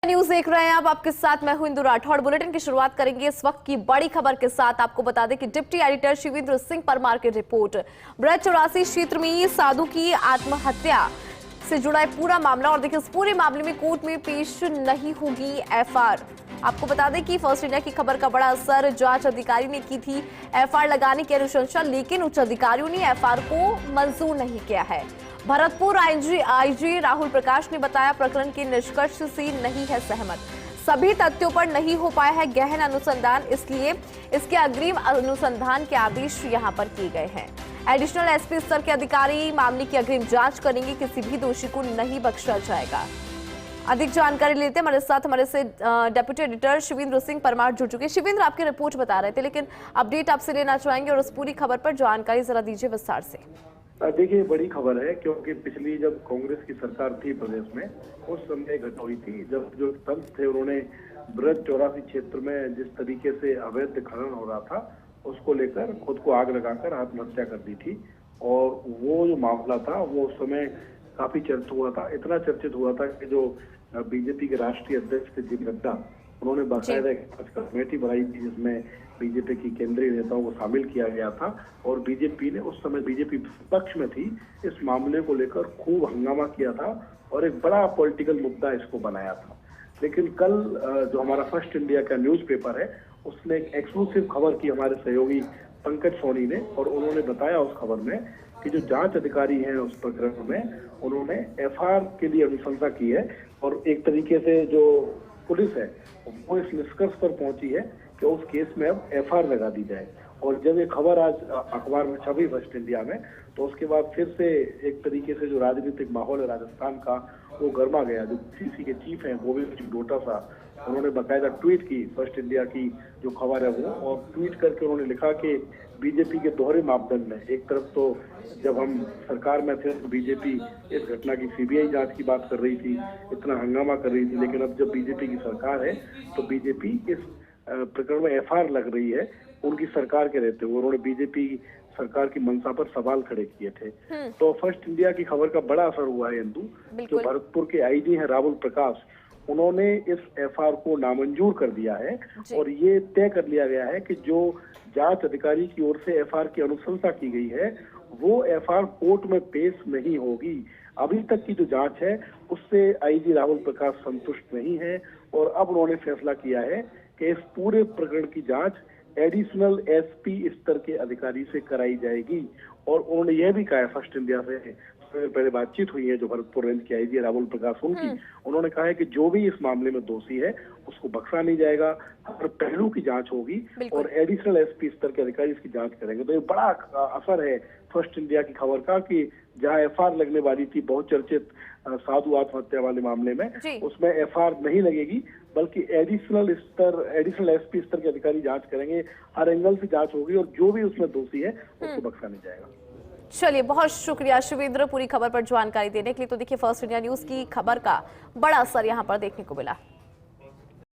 News देख रहे हैं आप, आपके साथ मैं हूं इंदु राठौड़। बुलेटिन की शुरुआत करेंगे इस वक्त की बड़ी खबर के साथ। आपको बता दें कि डिप्टी एडिटर शिवेंद्र सिंह परमार की रिपोर्ट, ब्रज 84 क्षेत्र में साधु की आत्महत्या से जुड़ा है पूरा मामला। और देखिए, इस पूरे मामले में कोर्ट में पेश नहीं होगी एफआईआर। आपको बता दें कि फर्स्ट इंडिया की खबर का बड़ा असर जांच अधिकारी ने की थी एफआईआर लगाने की अनुशंसा, लेकिन उच्च अधिकारियों ने एफआईआर को मंजूर नहीं किया है। भरतपुर आईजी राहुल प्रकाश ने बताया, प्रकरण के निष्कर्ष से नहीं है सहमत, सभी तथ्यों पर नहीं हो पाया है गहन अनुसंधान, इसलिए इसके अग्रिम अनुसंधान के आदेश यहां पर किए गए हैं। एडिशनल एसपी स्तर के अधिकारी मामले की अग्रिम जांच करेंगे, किसी भी दोषी को नहीं बख्शा जाएगा। अधिक जानकारी लेते हैं, हमारे से डेप्यूटी एडिटर शिवेंद्र सिंह परमार जुड़ चुके हैं। शिवेंद्र, आपकी रिपोर्ट बता रहे थे, लेकिन अपडेट आपसे लेना चाहेंगे और उस पूरी खबर पर जानकारी जरा दीजिए विस्तार से। देखिए, बड़ी खबर है क्योंकि पिछली जब कांग्रेस की सरकार थी प्रदेश में, उस समय घटना हुई थी जब जो तंत्र थे उन्होंने ब्रज 84 क्षेत्र में जिस तरीके से अवैध खनन हो रहा था उसको लेकर खुद को आग लगाकर आत्महत्या कर दी थी। और वो जो मामला था वो उस समय काफी चर्चित हुआ था, इतना चर्चित हुआ था कि जो बीजेपी के राष्ट्रीय अध्यक्ष थे जेपी नड्डा, उन्होंने बाकायदा एक कमेटी बनाई थी जिसमें बीजेपी की केंद्रीय नेताओं को शामिल किया गया था। और बीजेपी ने, उस समय बीजेपी पक्ष में थी, इस मामले को लेकर खूब हंगामा किया था और एक बड़ा पॉलिटिकल मुद्दा इसको बनाया था। लेकिन कल जो हमारा फर्स्ट इंडिया का न्यूज़पेपर है उसने एक एक्सक्लूसिव खबर की हमारे सहयोगी पंकज सोनी ने, और उन्होंने बताया उस खबर में कि जो जांच अधिकारी हैं उस प्रकरण में उन्होंने एफआईआर के लिए अनुशंसा की है। और एक तरीके से जो पुलिस है वो इस निष्कर्ष पर पहुंची है कि उस केस में अब एफआईआर लगा दी जाए। और जब ये खबर आज अखबार में छपी फर्स्ट इंडिया में, तो उसके बाद फिर से एक तरीके से जो राजनीतिक माहौल है राजस्थान का वो गर्मा गया। जो सीसी के चीफ हैं वो भी डोटा सा, उन्होंने बाकायदा ट्वीट की फर्स्ट इंडिया की जो खबर है वो, और ट्वीट करके उन्होंने लिखा कि बीजेपी के दोहरे मापदंड में, एक तरफ तो जब हम सरकार में थे तो बीजेपी इस घटना की सीबीआई जांच की बात कर रही थी, इतना हंगामा कर रही थी, लेकिन अब जब बीजेपी की सरकार है तो बीजेपी इस प्रकरण में एफआईआर लग रही है उनकी सरकार के रहते हुए। उन्होंने बीजेपी सरकार की मंशा पर सवाल खड़े किए थे। तो फर्स्ट इंडिया की खबर का बड़ा असर हुआ है इंदु। जो भरतपुर के आईजी हैं राहुल प्रकाश, उन्होंने इस एफआईआर को नामंजूर कर दिया है और ये तय कर लिया गया है कि जो जांच अधिकारी की ओर से एफआईआर की अनुशंसा की गई है वो एफआईआर कोर्ट में पेश नहीं होगी। अभी तक की जो जांच है उससे आईजी राहुल प्रकाश संतुष्ट नहीं है और अब उन्होंने फैसला किया है कि इस पूरे प्रकरण की जांच एडिशनल एसपी स्तर के अधिकारी से कराई जाएगी। और उन्होंने यह भी कहा है, फर्स्ट इंडिया से पहले बातचीत हुई है जो भरतपुर रेंज के आईजी राहुल प्रकाश उनकी, उन्होंने कहा है कि जो भी इस मामले में दोषी है उसको बख्शा नहीं जाएगा, हर पहलू की जांच होगी और एडिशनल एसपी स्तर के अधिकारी इसकी जांच करेंगे। तो ये बड़ा असर है फर्स्ट इंडिया की खबर का कि जहां एफआईआर लगने वाली थी बहुत चर्चित साधु आत्महत्या वाले मामले में, उसमें एफआईआर नहीं लगेगी बल्कि एडिशनल एसपी स्तर के अधिकारी जांच करेंगे, हर एंगल से जांच होगी और जो भी उसमें दोषी है उसको बख्शा नहीं जाएगा। चलिए, बहुत शुक्रिया शिवेंद्र पूरी खबर पर जानकारी देने के लिए। तो देखिए, फर्स्ट इंडिया न्यूज की खबर का बड़ा असर यहाँ पर देखने को मिला।